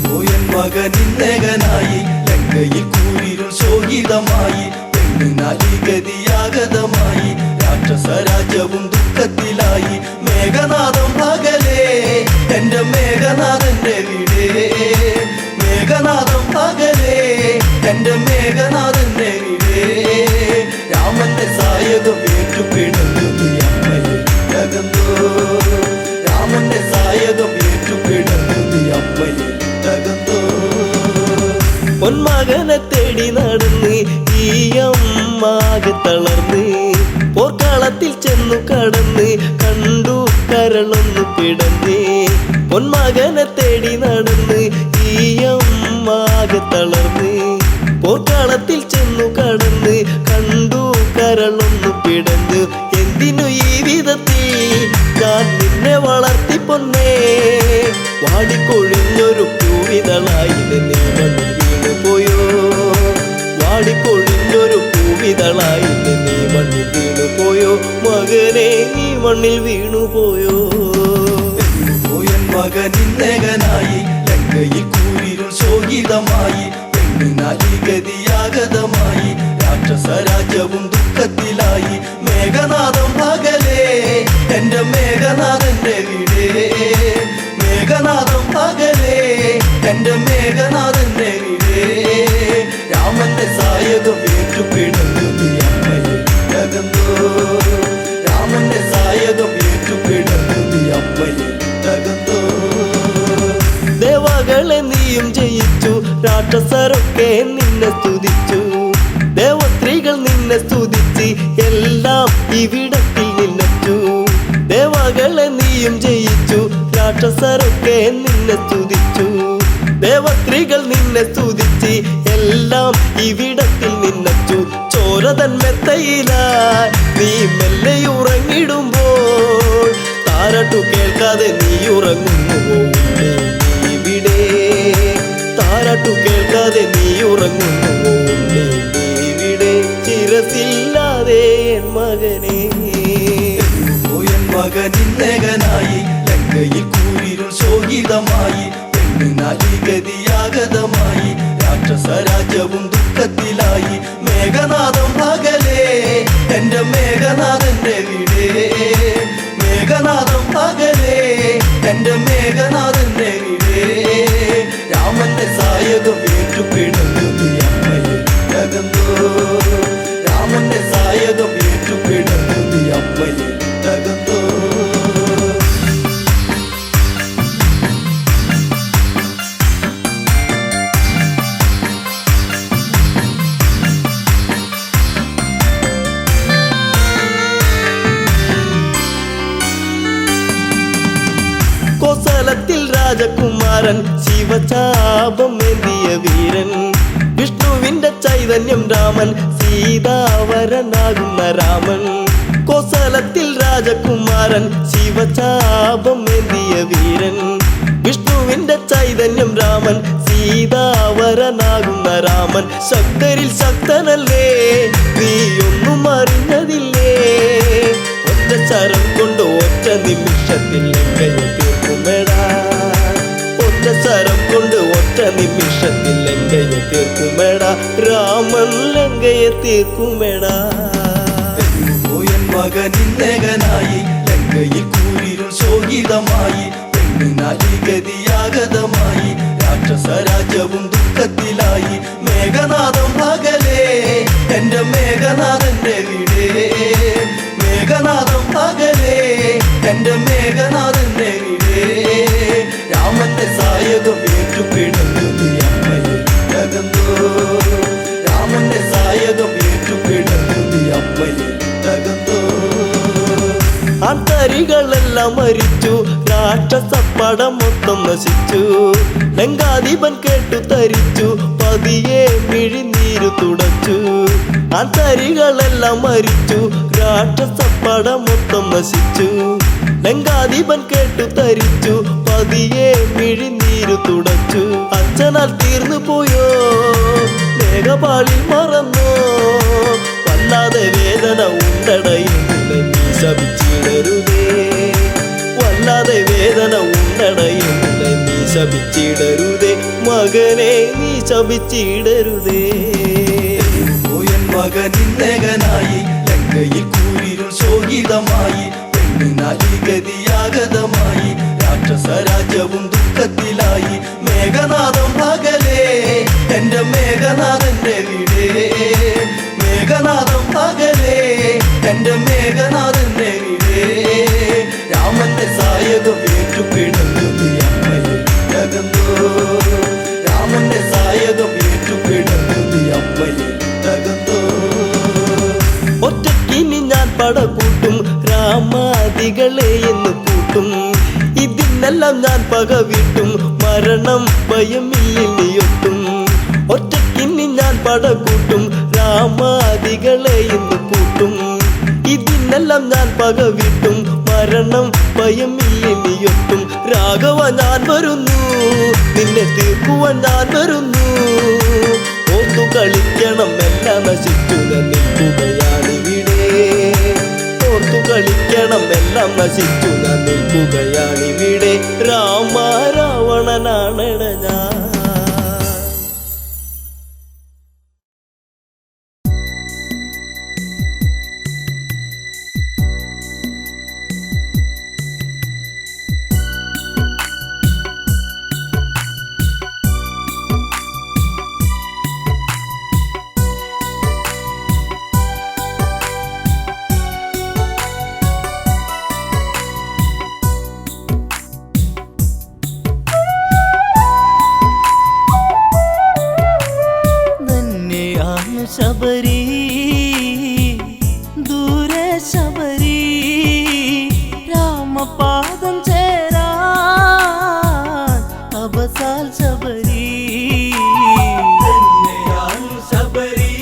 പോയൻ മകനിന്നേകനായി ലങ്കയിൽ കൂരിരുൾ ശോകിതമായി പെണ്ണിനാലിഗതിയാഗതമായി രാക്ഷസരാജ്യവും ദുഃഖത്തിലായി മേഘനാഥം പകലേ എന്റെ മേഘനാഥന്റെ വീടേ മേഘനാഥം പകലേ എന്റെ മേഘനാഥന്റെ വീടേ രാമന്റെ സായകം ഏറ്റുപിടഞ്ഞു അമ്മയിൽ തകർന്നോ രാമന്റെ സായകം ഏറ്റുപിടഞ്ഞു അമ്മയിൽ തകർന്നോ പൊന്മകനെ തേടി നടന്ന് ഈ അമ്മാകെ തളർന്ന് പോർക്കളത്തിൽ ചെന്നു കടന്ന് കണ്ടു കരളൊന്നു കിടന്ന് പൊന്മകനെ തേടി നടന്ന് ഈ അമ്മാകെ തളർന്ന് പോർക്കളത്തിൽ ചെന്നു കടന്ന് കണ്ടു കരളൊന്നു കിടന്ന് എന്തിനു ഈ വിധത്തിൽ ഞാൻ നിന്നെ വളർത്തി പൊന്നേ വാടിക്കൊഴിഞ്ഞൊരു പൂവിതളായി നീ മണ്ണിൽ വീണു പോയോ വാടിക്കൊഴിഞ്ഞൊരു പൂവിതളായി നീ മണ്ണിൽ വീണു പോയോ മകനെ നീ മണ്ണിൽ വീണു പോയോ പോയൻ മകനിന്നേകനായി ലങ്കയിൽ കൂരിരുൾ ശോകിതമായി പെണ്ണിനാലിഗതിയാഗതമായി രാക്ഷസരാജ്യവും ദുഃഖത്തിലായി മേഘനാഥം പകലേ എന്റെ മേഘനാഥന്റെ വീടേ മേഘനാഥം പകലേ എന്റെ മേഘനാഥന്റെ വീടേ രാമന്റെ സായകം ഏറ്റുപിടഞ്ഞു അമ്മയിൽ തകർന്നോ രാമന്റെ സായകം ഏറ്റുപിടഞ്ഞു അമ്മയിൽ തകർന്നോ ദേവകളെ നീയും ജയിച്ചു രാക്ഷസരൊക്കെ നിന്നെ സ്തുതിച്ചു ദേവസ്ത്രീകൾ നിന്നെ സ്തുതിച്ച് എല്ലാം ഇവിടത്തിൽ നിന്നച്ചു ദേവകളെ നീയും ജയിച്ചു രാക്ഷസരൊക്കെ നിന്നെ സ്തുതിച്ചു ദേവസ്ത്രീകൾ നിന്നെ സ്തുതിച്ച് എല്ലാം ഇവിടത്തിൽ നിന്നച്ചു ചോരതൻ മെത്തയിലായി നീ മെല്ലെ ഉറങ്ങിടുമ്പോൾ താരട്ടു കേൾക്കാതെ നീ ഉറങ്ങുന്നുവോ ഇവിടെ താരാട്ടു കേൾക്കാതെ നീ ഉറങ്ങുന്നുവോ ഇവിടെ ചിരസില്ലാതെ എൻ മകനെ പോയൻ മകനിന്നേകനായി ലങ്കയിൽ കൂരിരുൾ ശോകിതമായി പെണ്ണിനാലിഗതിയാഗതമായി രാക്ഷസരാജ്യവും ദുഃഖത്തിലായി മേഘനാഥം പകലേ എന്റെ മേഘനാഥന്റെ വീടേ മേഘനാഥം പകലേ എന്റെ മേഘനാഥന്റെ വീടേ രാമന്റെ സായകം ഏറ്റുപിടഞ്ഞു അമ്മയിൽ തകർന്നോ രാമന്റെ സായകം ഏറ്റുപിടഞ്ഞു അമ്മയിൽ തകർന്നോ കോസലത്തിൽ രാജകുമാരൻ ശിവചാപം ഏന്തിയ വീരൻ വിഷ്ണുവിന്റെ ചൈതന്യം രാമൻ സീതാവരനാകുന്ന രാമൻ കോസലത്തിൽ രാജകുമാരൻ മാറൻ ശിവചാപം എന്തിയ വീരൻ വിഷ്ണുവിന്റെ ചൈതന്യം രാമൻ സീതാവരനാകുന്ന രാമൻ ശക്തരിൽ ശക്തനല്ലേ നീ ഒന്നും അറിഞ്ഞതില്ലേ ഒറ്റ ശരം കൊണ്ട് ഒറ്റ നിമിഷത്തിൽ ലങ്കയെ തീർക്കുമെടാ ഒറ്റ ശരം കൊണ്ട് ഒറ്റ നിമിഷത്തിൽ ലങ്കയെ തീർക്കുമെടാ രാമൻ ലങ്കയെ തീർക്കുമെടാ മകനിന്നകനായി ലങ്കയിൽ കൂരിരുൾ ശോകിതമായി പെണ്ണിനാലിഗതിയാഗതമായി രാക്ഷസ രാജ്യവും ദുഃഖത്തിലായി മേഘനാഥം പകലേ എന്റെ മേഘനാഥന്റെ വീടേ മേഘനാഥം പകലേ എന്റെ മേഘനാഥന്റെ വീടേ രാമന്റെ സായകം ഏറ്റുപിടഞ്ഞു അമ്മയിൽ തകർന്നോ രാമന്റെ സായകം ഏറ്റുപിടഞ്ഞു അമ്മയിൽ തകർന്നോ ആന്തരികളെല്ലാം മരിച്ചു രാക്ഷസപ്പടം മൊത്തം നശിച്ചു ലങ്കാധിപൻ കേട്ടു തരിച്ചു പതിയെ മിഴിനീരു തുടച്ചു ആന്തരികളെല്ലാം മരിച്ചു രാക്ഷസപ്പടം മൊത്തം നശിച്ചു ലങ്കാധിപൻ കേട്ടു തരിച്ചു പതിയെ മിഴിനീരു തുടച്ചു അച്ഛനാൽ തീർന്നു പോയോ മേഘപാളി മറന്നോ വല്ലാതെ വേദന ഉണ്ടടയെന്നിലെ നീ ശപിച്ചിടരുതേ വല്ലാതെ വേദന ഉണ്ടടയെന്നിലെ നീ ശപിച്ചിടരുതേ മകനെ നീ ശപിച്ചിടരുതേ മകനിന്നകനായി ലങ്കയിൽ കൂരിരുൾ ശോകിതമായി പെണ്ണിനാലിഗതിയാഗതമായി രാക്ഷസ രാജ്യവും ദുഃഖത്തിലായി മേഘനാഥം പകലേ എന്റെ മേഘനാഥന്റെ വീടേ മേഘനാഥം പകലേ എന്റെ മേഘനാഥന്റെ വീടേ രാമന്റെ സായകം ഏറ്റുപിടഞ്ഞു അമ്മയിൽ തകർന്നോ രാമന്റെ സായകം ഏറ്റുപിടഞ്ഞു അമ്മയിൽ തകർന്നോ ഒറ്റക്കിനി ഞാൻ പടകൂട്ടും രാമാദികളെ എന്ന് കൂട്ടും ഇതിനെല്ലാം ഞാൻ പകവിട്ടും മരണം ഭയമില്ലിയൊട്ടും ഒറ്റക്കിനി ഞാൻ പടകൂട്ടും രാമാദികളെ എന്ന് കൂട്ടും ഇതിനെല്ലാം ഞാൻ പകവിട്ടും മരണം ഭയമില്ലിയൊട്ടും രാഘവ ഞാൻ വരുന്നു നിന്നെ തീർക്കുവാൻ ഞാൻ വരുന്നു ഓർത്തു കളിക്കണം എല്ലാം നശിച്ചു നിൽക്കുകയാണിവിടെ ഓർത്തു കളിക്കണം എല്ലാം നശിച്ചു നിൽക്കുകയാണിവിടെ രാമ രാവണനാണട ഞാൻ ശബരി ദൂരെ ശബരി രാമപാദം ചേരാൻ അബസാൽ ശബരി ശബരി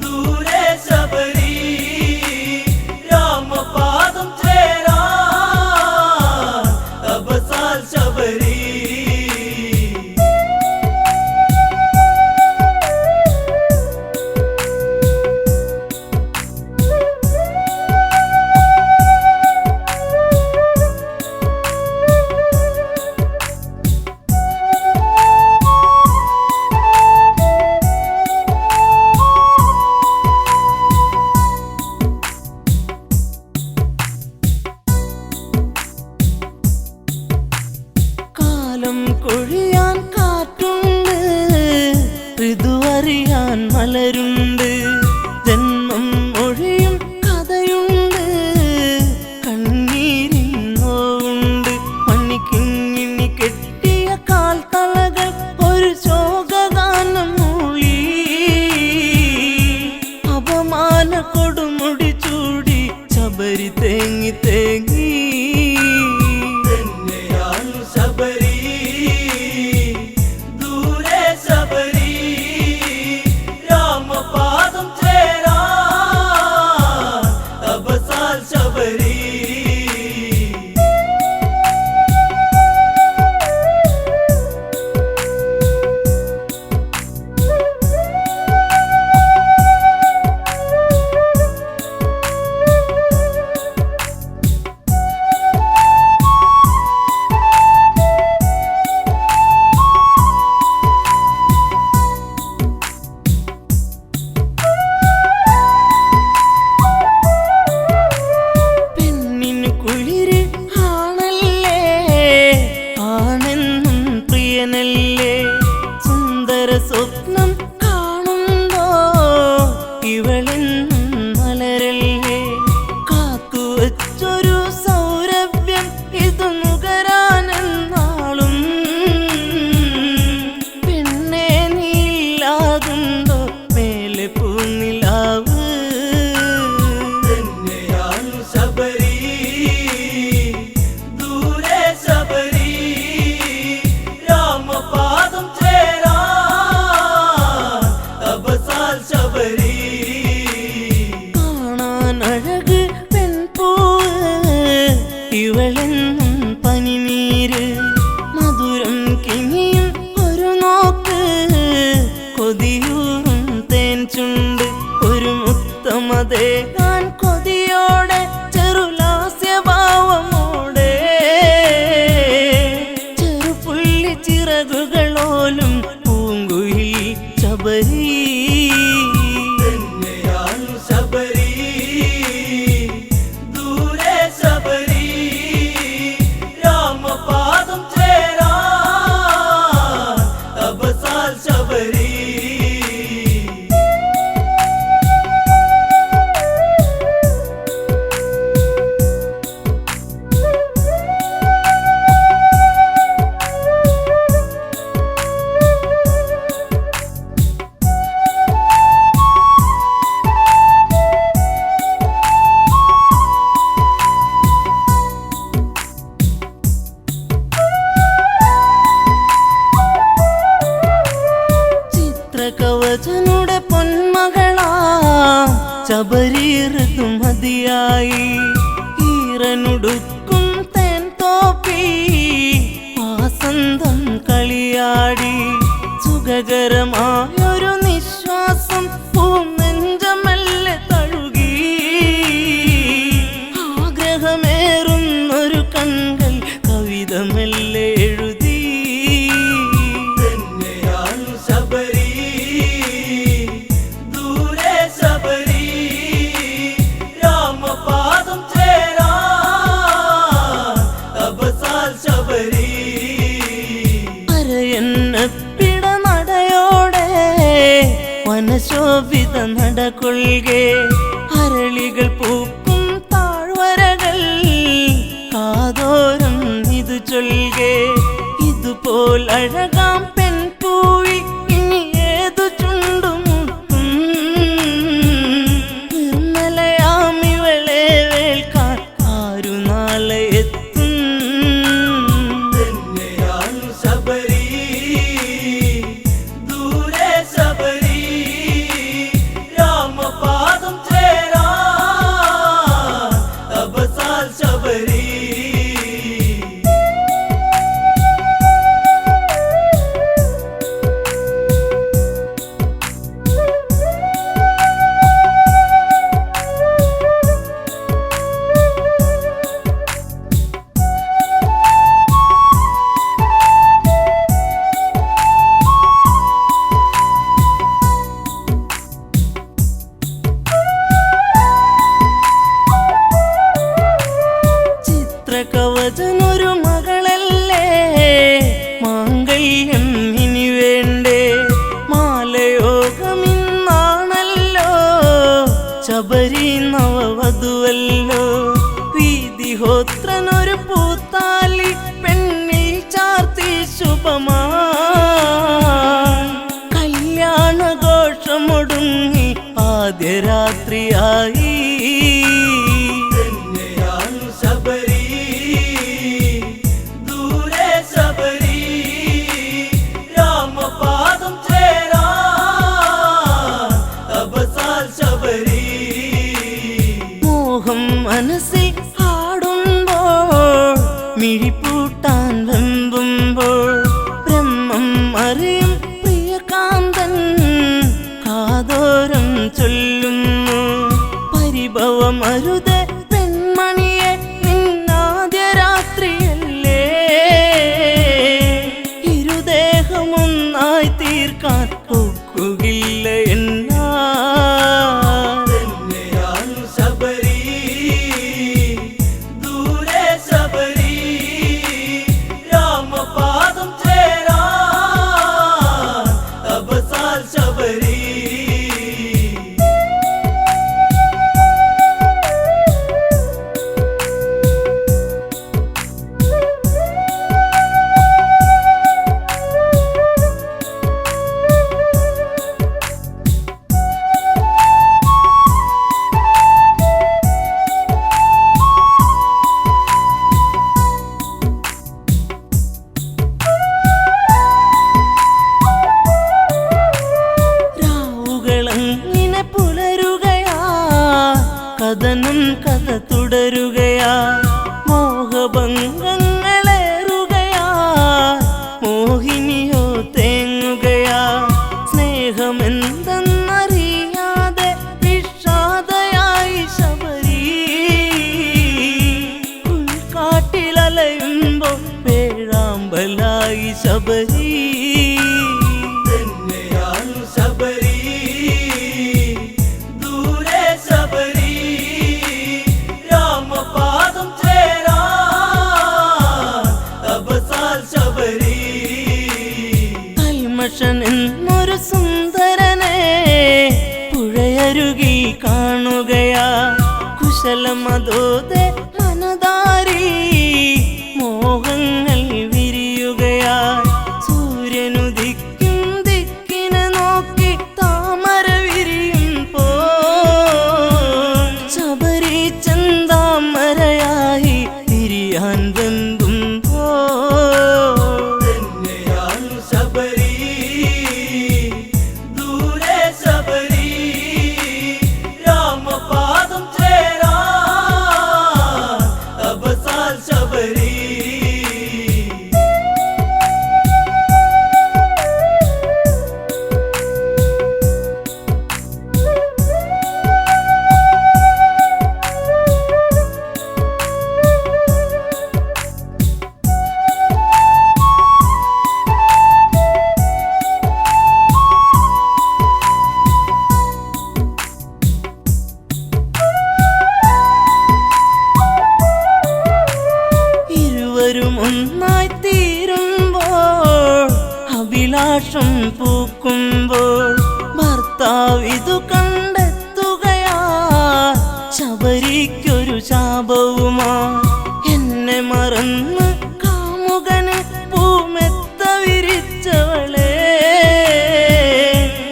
ദൂരെ ശബരി രാമപാദം ചേരാൻ അബസാൽ ശബരി കൊഴിയാൻ കാറ്റുണ്ട് ഋതുവറിയാൻ മലരുണ്ട് ജന്മം ഒഴിയും കഥയുണ്ട് കണ്ണീരിൻ നോവുണ്ട് മണ്ണിക്കിങ്ങിണി കെട്ടിയ കാൽത്തളകൾ ഒരു ശോകഗാനം മൂളി അപമാന കൊടുമുടി ചൂടി ശബരി തേങ്ങി തേങ്ങി ശബരി ദൂരെ ശബരി രാമപാദം ചേരാൻ അബസാൽ ശബരി തേക്കാൻ കൊതിയോടെ ചെറുലാസ്യഭാവമോടെ ചെറുപുള്ളി ചിറകുകളോലും പൂങ്കുയിൽ ശബരി തന്നെയാണു ശബരി ദൂരെ ശബരി രാമപാദം ചേരാ തപസാൽ ശബരി ചിത്രകവചനുടെ പൊന്മകളാ ശബരി ഋതുമതിയായി ഈറനുടുക്കും തേൻ തോപ്പി വാസന്തം കളിയാടി സുഖകരമായൊരു നിശ്വാസം പൂനെഞ്ചമല്ലെ തഴുകി ആഗ്രഹമേറുന്നൊരു കണ്ണൽ കവിത മെല്ലെ എഴുതി തന്നെയാണു ശബരി ദൂരെ ശബരി രാമപാദം ചേരാ തപസാൽ ശബരി അരയന്നപ്പിട നടയോടെ വനശോഭിത നടകൊള്ളുകെ അരളികൾ പൂക്കും താഴ്വരകൾ കാതോരം ഇതു ചൊൽകെ ഇതുപോൽ അഴകാം പെൺപൂവി ഇനി ഏതു ചുണ്ടുമുട്ടും നിർമ്മലയാമിവളെ വേൽക്കാൻ ആരു നാളെ എത്തും തന്നെയാണു ശബരി ദൂരെ ശബരി രാമപാദം ചേരാ തപസാൽ ശബരി ചിത്രകവചനൊരു മകളല്ലേ മാംഗല്യം ഇനി വേണ്ടേ മാലയോഗമിന്നാണല്ലോ ശബരി നവവധുവല്ലോ വീതിഹോത്രനൊരു പൂത്താലി പെണ്ണിൽ ചാർത്തി ശുഭമാ കല്യാണഘോഷമൊടുങ്ങി ആദ്യ രാത്രിയായി തന്നെയാണു ശബരി ദൂരെ ശബരി രാമപാദം ചേരാ തപസാൽ ശബരി മോഹം മനസ്സിൽ ആടുമ്പോൾ മിഴിപ്പൂട്ടാൻ വെമ്പുമ്പോൾ ബ്രഹ്മം അറിയും പ്രിയകാന്തൻ കാതോരം ചൊല്ലുന്നു പരിഭവമരുത് പെൺമണിയെ നിന്നാദ്യ രാത്രിയല്ലേ ഇരുദേഹമൊന്നായി തീർക്കാൻ ഒക്കുകയില്ല എന്നാ തന്നെയാണു ശബരി ദൂരെ ശബരി രാമപാദം ചേരാ തപസാൽ ശബരി കഥനം കഥ തുടരുകയാ മോഹഭംഗങ്ങളേറുകയാ മോഹിനിയോ തേങ്ങുകയാ സ്നേഹമെന്തെന്നറിയാതെ വിഷാദയായി കുശലമതോതെ മനതാരി മോഹങ്ങൾ വിരിയുകയായി സൂര്യനുദിക്കും ദിക്കിനെ നോക്കി താമര വിരിയുമ്പോ ശബരി ചന്താമരയായി തിരിയാൻ വെമ്പുമ്പോ തന്നെയാണു ശബരി ദൂരെ ശബരി രാമപാദം ചേരാ അബസാൽ ശബരി ഇരുവരും ഒന്നായി തീരുമ്പോൾ അഭിലാഷം പൂക്കുമ്പോൾ ഭർത്താവ് ഇതു കണ്ടെത്തുകയാ ശബരിക്കൊരു ശാപവുമാ എന്നെ മറന്ന് കാമുകന് പൂമെത്ത വിരിച്ചവളെ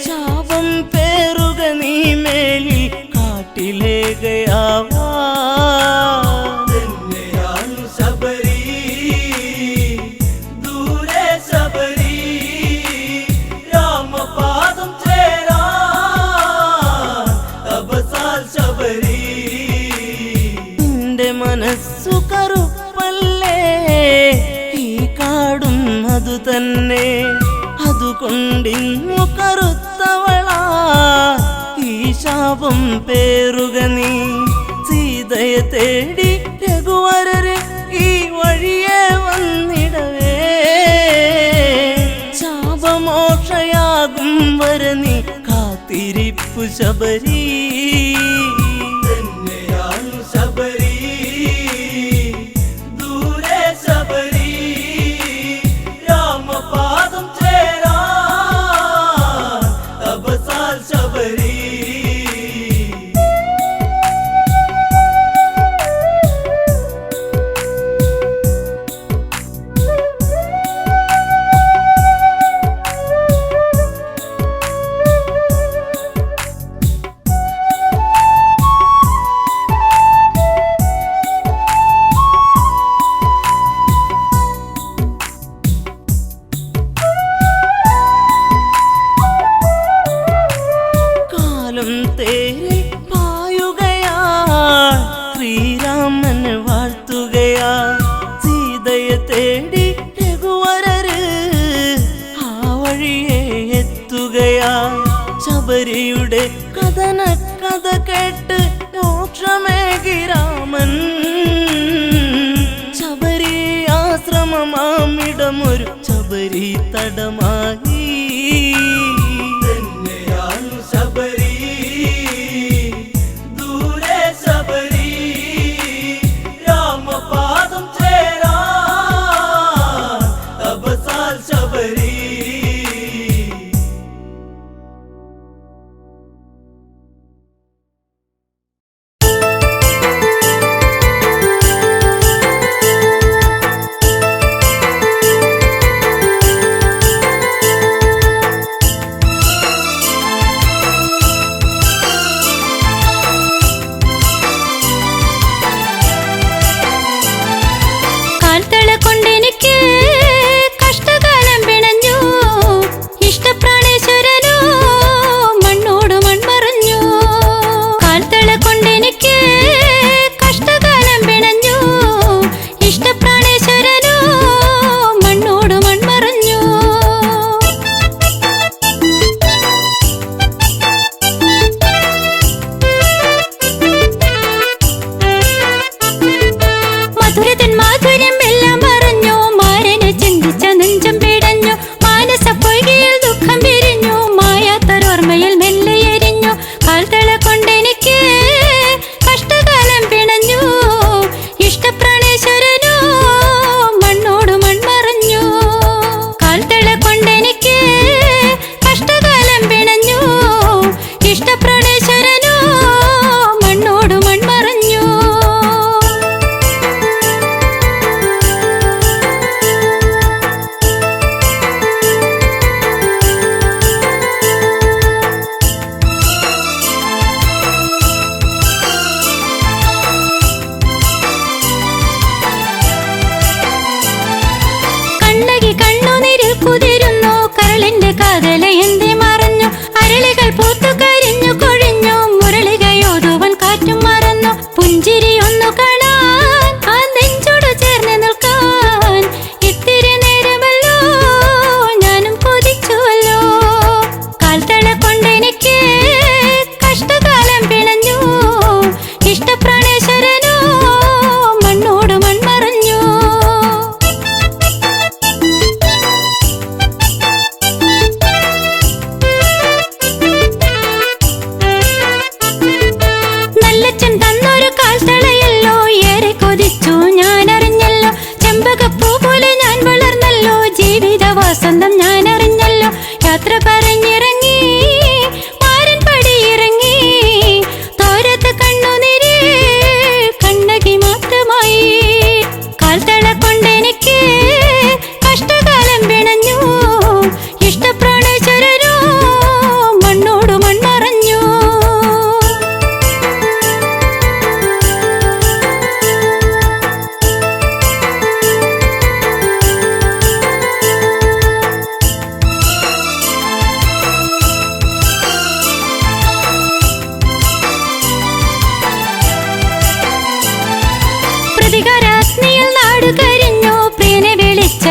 ശാപം പേറുക നീ മേലിൽ കാട്ടിലേകയാവാ തന്നെയാണു ശബരി ദൂരെ ശബരി രാമപാദം ചേരാ അബസാൽ ശബരി നിന്റെ മനസ്സു കറുപ്പല്ലേ ഈ കാടും അതു തന്നെ അതുകൊണ്ടിന്നു കറുത്തവളാ ഈ ശാപം പേറുക നീ സീതയെ തേടി രഘുവരര് ഈ വഴിയെ വന്നിടവേ ശാപമോക്ഷയാകും വര നീ കാത്തിരിപ്പു ശബരി തന്നെയാണു ശബരി ദൂരെ ശബരി രാമപാദം ചേരാ അബസാൽ ശബരി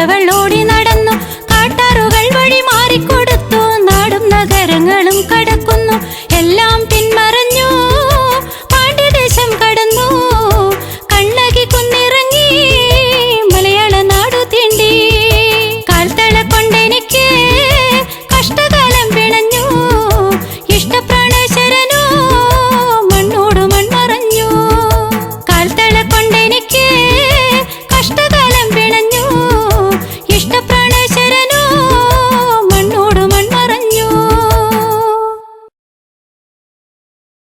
കണ്ടവളോട്